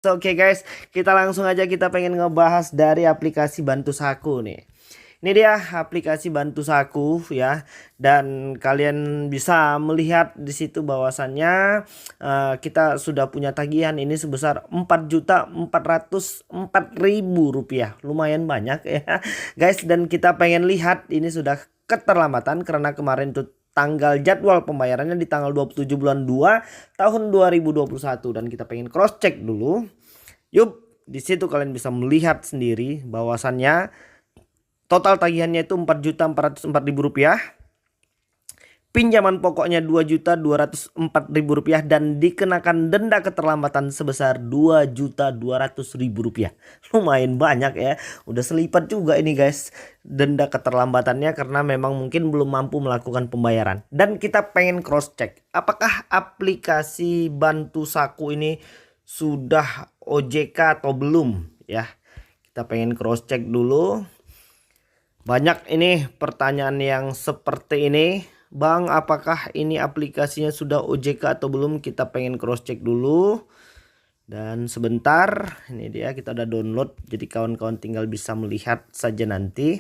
Oke guys, kita langsung aja kita pengen ngebahas dari aplikasi Bantu Saku nih. Ini dia aplikasi Bantu Saku ya, dan kalian bisa melihat di situ bahwasannya kita sudah punya tagihan ini sebesar 4.404.000 rupiah. Lumayan banyak ya guys, dan kita pengen lihat ini sudah keterlambatan karena kemarin tuh tanggal jadwal pembayarannya di tanggal 27 bulan 2 tahun 2021, dan kita pengen cross check dulu. Yup, di situ kalian bisa melihat sendiri bahwasannya total tagihannya itu Rp4.404.000. Pinjaman pokoknya Rp2.204.000 dan dikenakan denda keterlambatan sebesar Rp2.200.000. Lumayan banyak ya. Udah selipat juga ini guys denda keterlambatannya karena memang mungkin belum mampu melakukan pembayaran. Dan kita pengen cross check apakah aplikasi Bantu Saku ini sudah OJK atau belum ya. Kita pengen cross check dulu. Banyak ini pertanyaan yang seperti ini. Bang, apakah ini aplikasinya sudah OJK atau belum? Kita pengen cross check dulu. Dan sebentar, ini dia kita udah download. Jadi kawan-kawan tinggal bisa melihat saja nanti.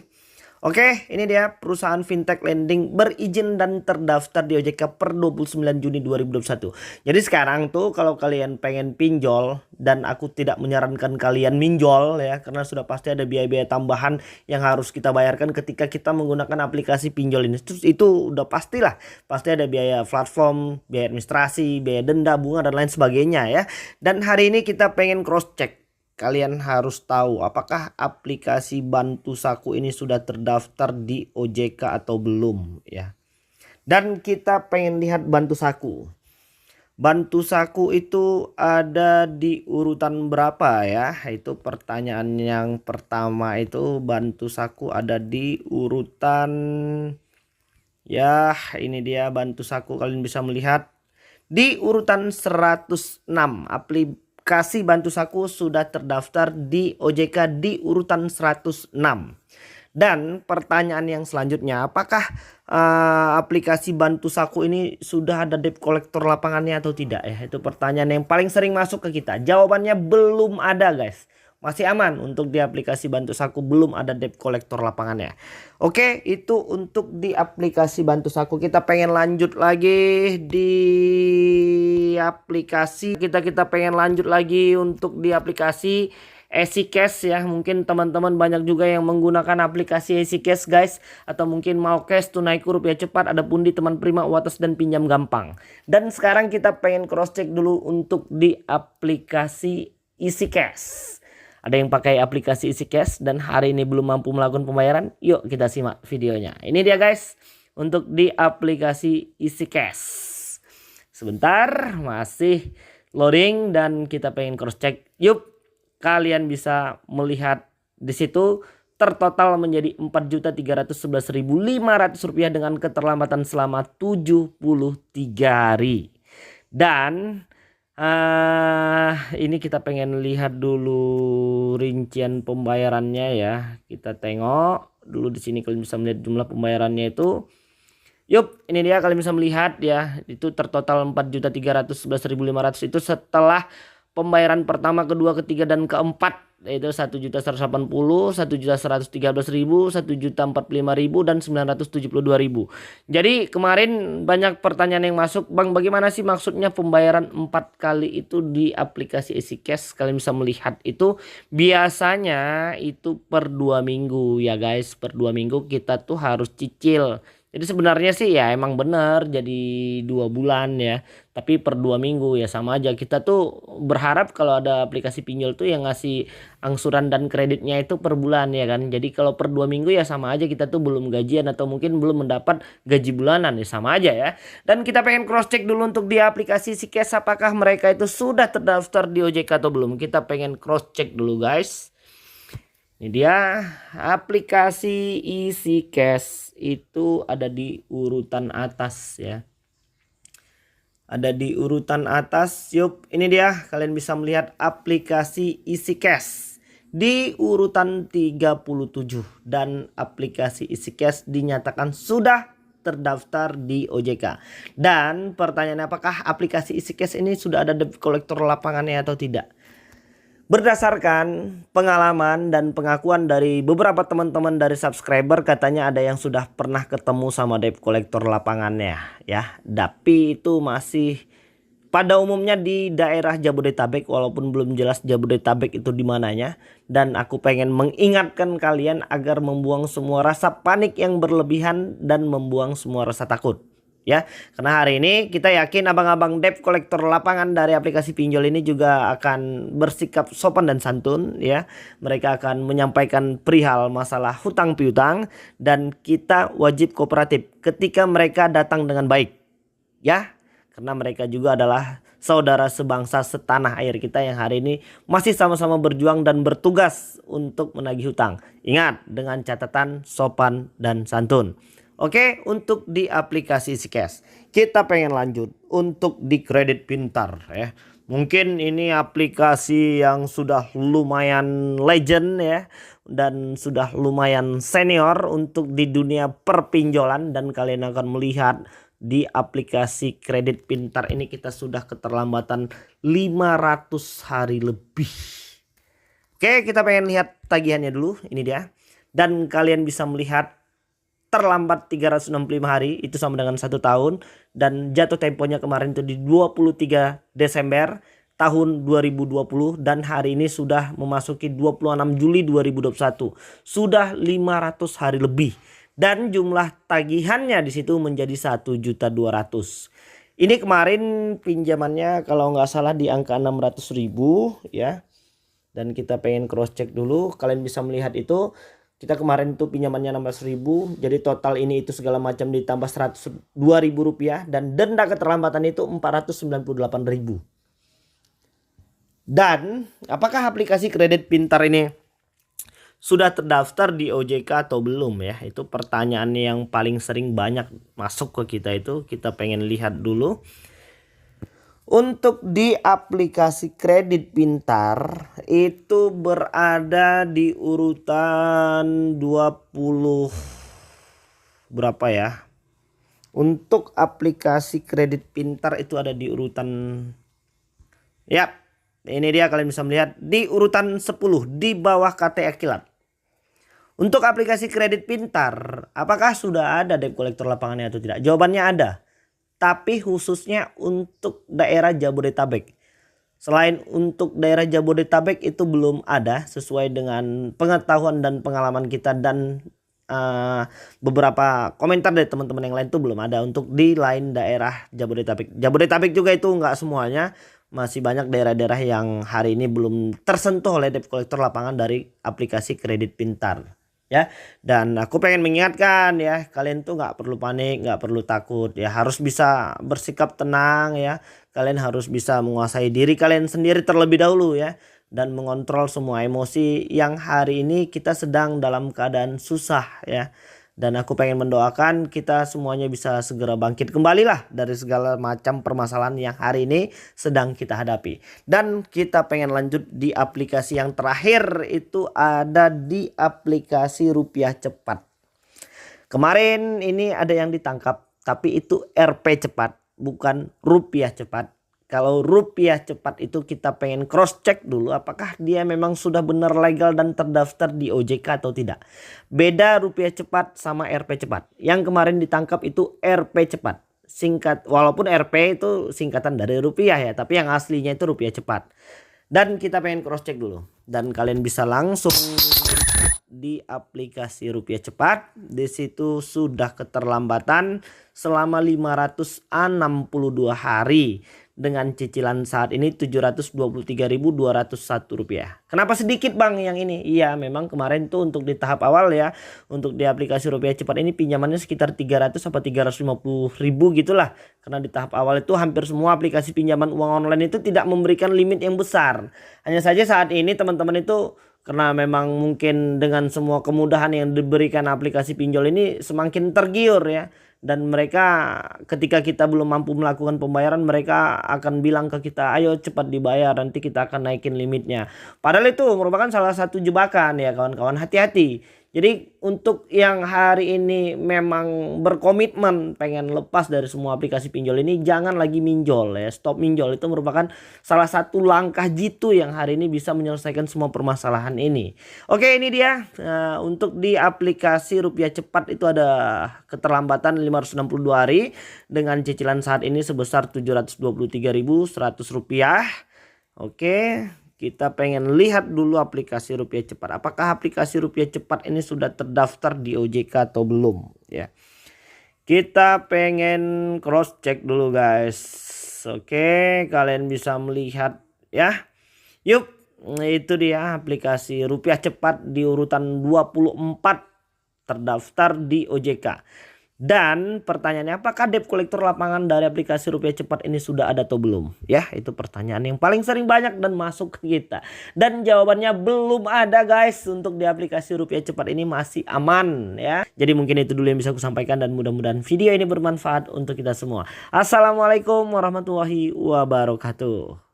Oke, ini dia perusahaan fintech lending berizin dan terdaftar di OJK per 29 Juni 2021. Jadi sekarang tuh kalau kalian pengen pinjol, dan aku tidak menyarankan kalian minjol ya, karena sudah pasti ada biaya-biaya tambahan yang harus kita bayarkan ketika kita menggunakan aplikasi pinjol ini. Terus itu udah pastilah, pasti ada biaya platform, biaya administrasi, biaya denda, bunga dan lain sebagainya ya. Dan hari ini kita pengen cross check. Kalian harus tahu apakah aplikasi Bantu Saku ini sudah terdaftar di OJK atau belum ya. Dan kita pengen lihat Bantu Saku. Bantu Saku itu ada di urutan berapa ya? Itu pertanyaan yang pertama. Itu Bantu Saku ada di urutan, ya ini dia Bantu Saku, kalian bisa melihat di urutan 106. Aplikasi Bantu Saku sudah terdaftar di OJK di urutan 106. Dan pertanyaan yang selanjutnya, apakah aplikasi Bantu Saku ini sudah ada debt collector lapangannya atau tidak ya? Itu pertanyaan yang paling sering masuk ke kita. Jawabannya belum ada guys. Masih aman untuk di aplikasi Bantu Saku, belum ada debt collector lapangannya. Oke, itu untuk di aplikasi Bantu Saku. Kita pengen lanjut lagi di aplikasi kita pengen lanjut lagi untuk di aplikasi EasyCash ya. Mungkin teman-teman banyak juga yang menggunakan aplikasi EasyCash guys, atau mungkin mau cash tunaiku rupiah cepat, ada Pundi, Teman Prima, Wates dan pinjam gampang. Dan sekarang kita pengen cross check dulu untuk di aplikasi EasyCash. Ada yang pakai aplikasi EasyCash dan hari ini belum mampu melakukan pembayaran? Yuk kita simak videonya. Ini dia guys untuk di aplikasi EasyCash. Sebentar, masih loading dan kita pengen cross check. Yuk, kalian bisa melihat di situ tertotal menjadi Rp4.311.500 dengan keterlambatan selama 73 hari. Dan ini kita pengen lihat dulu rincian pembayarannya ya. Kita tengok dulu di sini, kalian bisa melihat jumlah pembayarannya itu. Yup, ini dia kalian bisa melihat ya. Itu tertotal 4.311.500 itu setelah pembayaran pertama, kedua, ketiga dan keempat, yaitu 1.180.000, 1.113.000, 1.045.000 dan 972.000. Jadi kemarin banyak pertanyaan yang masuk, Bang, bagaimana sih maksudnya pembayaran 4 kali itu di aplikasi EasyCash? Kalian bisa melihat itu biasanya itu per 2 minggu ya guys. Per 2 minggu kita tuh harus cicil. Jadi sebenarnya sih ya emang bener jadi 2 bulan ya. Tapi per 2 minggu ya sama aja. Kita tuh berharap kalau ada aplikasi pinjol tuh yang ngasih angsuran dan kreditnya itu per bulan ya kan. Jadi kalau per 2 minggu ya sama aja kita tuh belum gajian atau mungkin belum mendapat gaji bulanan ya sama aja ya. Dan kita pengen cross check dulu untuk di aplikasi EasyCash apakah mereka itu sudah terdaftar di OJK atau belum. Kita pengen cross check dulu guys. Ini dia aplikasi EasyCash itu ada di urutan atas ya. Ada di urutan atas. Yup, ini dia kalian bisa melihat aplikasi EasyCash di urutan 37 dan aplikasi EasyCash dinyatakan sudah terdaftar di OJK. Dan pertanyaannya, apakah aplikasi EasyCash ini sudah ada debt collector lapangannya atau tidak? Berdasarkan pengalaman dan pengakuan dari beberapa teman-teman dari subscriber, katanya ada yang sudah pernah ketemu sama debt collector lapangannya ya. Tapi itu masih pada umumnya di daerah Jabodetabek, walaupun belum jelas Jabodetabek itu di mananya. Dan aku pengen mengingatkan kalian agar membuang semua rasa panik yang berlebihan dan membuang semua rasa takut. Ya, karena hari ini kita yakin abang-abang debt collector lapangan dari aplikasi pinjol ini juga akan bersikap sopan dan santun ya. Mereka akan menyampaikan perihal masalah hutang piutang dan kita wajib kooperatif ketika mereka datang dengan baik. Ya, karena mereka juga adalah saudara sebangsa setanah air kita yang hari ini masih sama-sama berjuang dan bertugas untuk menagih hutang. Ingat, dengan catatan sopan dan santun. Oke, untuk di aplikasi Sikesh kita pengen lanjut untuk di kredit pintar ya. Mungkin ini aplikasi yang sudah lumayan legend ya, dan sudah lumayan senior untuk di dunia perpinjolan. Dan kalian akan melihat di aplikasi kredit pintar ini kita sudah keterlambatan 500 hari lebih. Oke, kita pengen lihat tagihannya dulu, ini dia. Dan kalian bisa melihat terlambat 365 hari, itu sama dengan 1 tahun. Dan jatuh temponya kemarin itu di 23 Desember tahun 2020. Dan hari ini sudah memasuki 26 Juli 2021. Sudah 500 hari lebih. Dan jumlah tagihannya di situ menjadi 1.200.000. Ini kemarin pinjamannya kalau nggak salah di angka 600.000 ya. Dan kita pengen cross check dulu, kalian bisa melihat itu. Kita kemarin tuh pinjamannya 16.000, jadi total ini itu segala macam ditambah 102.000 rupiah, dan denda keterlambatan itu 498.000. Dan apakah aplikasi kredit pintar ini sudah terdaftar di OJK atau belum ya? Itu pertanyaan yang paling sering banyak masuk ke kita itu. Kita pengen lihat dulu. Untuk di aplikasi kredit pintar itu berada di urutan 20 berapa ya. Untuk aplikasi kredit pintar itu ada di urutan, ya ini dia, kalian bisa melihat di urutan 10 di bawah KTA Kilat. Untuk aplikasi kredit pintar, apakah sudah ada debt collector lapangannya atau tidak? Jawabannya ada. Tapi khususnya untuk daerah Jabodetabek. Selain untuk daerah Jabodetabek itu belum ada, sesuai dengan pengetahuan dan pengalaman kita dan beberapa komentar dari teman-teman yang lain itu belum ada untuk di lain daerah Jabodetabek. Jabodetabek juga itu nggak semuanya, masih banyak daerah-daerah yang hari ini belum tersentuh oleh debt collector lapangan dari aplikasi kredit pintar. Ya, dan aku pengen mengingatkan ya, kalian tuh nggak perlu panik, nggak perlu takut ya, harus bisa bersikap tenang ya. Kalian harus bisa menguasai diri kalian sendiri terlebih dahulu ya, dan mengontrol semua emosi yang hari ini kita sedang dalam keadaan susah ya. Dan aku pengen mendoakan kita semuanya bisa segera bangkit kembali lah dari segala macam permasalahan yang hari ini sedang kita hadapi. Dan kita pengen lanjut di aplikasi yang terakhir, itu ada di aplikasi Rupiah Cepat. Kemarin ini ada yang ditangkap, tapi itu RP Cepat, bukan Rupiah Cepat. Kalau Rupiah Cepat itu kita pengen cross check dulu apakah dia memang sudah benar legal dan terdaftar di OJK atau tidak. Beda Rupiah Cepat sama RP Cepat. Yang kemarin ditangkap itu RP Cepat. Singkat, walaupun RP itu singkatan dari rupiah ya, tapi yang aslinya itu Rupiah Cepat. Dan kita pengen cross check dulu. Dan kalian bisa langsung di aplikasi Rupiah Cepat. Di situ sudah keterlambatan selama 562 hari. Dengan cicilan saat ini Rp723.201. Kenapa sedikit bang yang ini? Iya, memang kemarin tuh untuk di tahap awal ya, untuk di aplikasi Rupiah Cepat ini pinjamannya sekitar 300 sampai 350 ribu gitulah. Karena di tahap awal itu hampir semua aplikasi pinjaman uang online itu tidak memberikan limit yang besar. Hanya saja saat ini teman-teman itu karena memang mungkin dengan semua kemudahan yang diberikan aplikasi pinjol ini semakin tergiur ya. Dan mereka ketika kita belum mampu melakukan pembayaran, mereka akan bilang ke kita, ayo cepat dibayar, nanti kita akan naikin limitnya. Padahal itu merupakan salah satu jebakan ya kawan-kawan, hati-hati. Jadi untuk yang hari ini memang berkomitmen pengen lepas dari semua aplikasi pinjol ini, jangan lagi minjol ya. Stop minjol itu merupakan salah satu langkah jitu yang hari ini bisa menyelesaikan semua permasalahan ini. Oke, ini dia untuk di aplikasi Rupiah Cepat itu ada keterlambatan 562 hari dengan cicilan saat ini sebesar Rp723.100. Oke. Kita pengen lihat dulu aplikasi Rupiah Cepat. Apakah aplikasi Rupiah Cepat ini sudah terdaftar di OJK atau belum ya. Kita pengen cross check dulu guys. Oke, kalian bisa melihat ya. Yuk, itu dia aplikasi Rupiah Cepat di urutan 24 terdaftar di OJK. Dan pertanyaannya, apakah debt collector lapangan dari aplikasi Rupiah Cepat ini sudah ada atau belum? Ya, itu pertanyaan yang paling sering banyak dan masuk ke kita. Dan jawabannya belum ada guys. Untuk di aplikasi Rupiah Cepat ini masih aman ya. Jadi mungkin itu dulu yang bisa aku sampaikan dan mudah-mudahan video ini bermanfaat untuk kita semua. Assalamualaikum warahmatullahi wabarakatuh.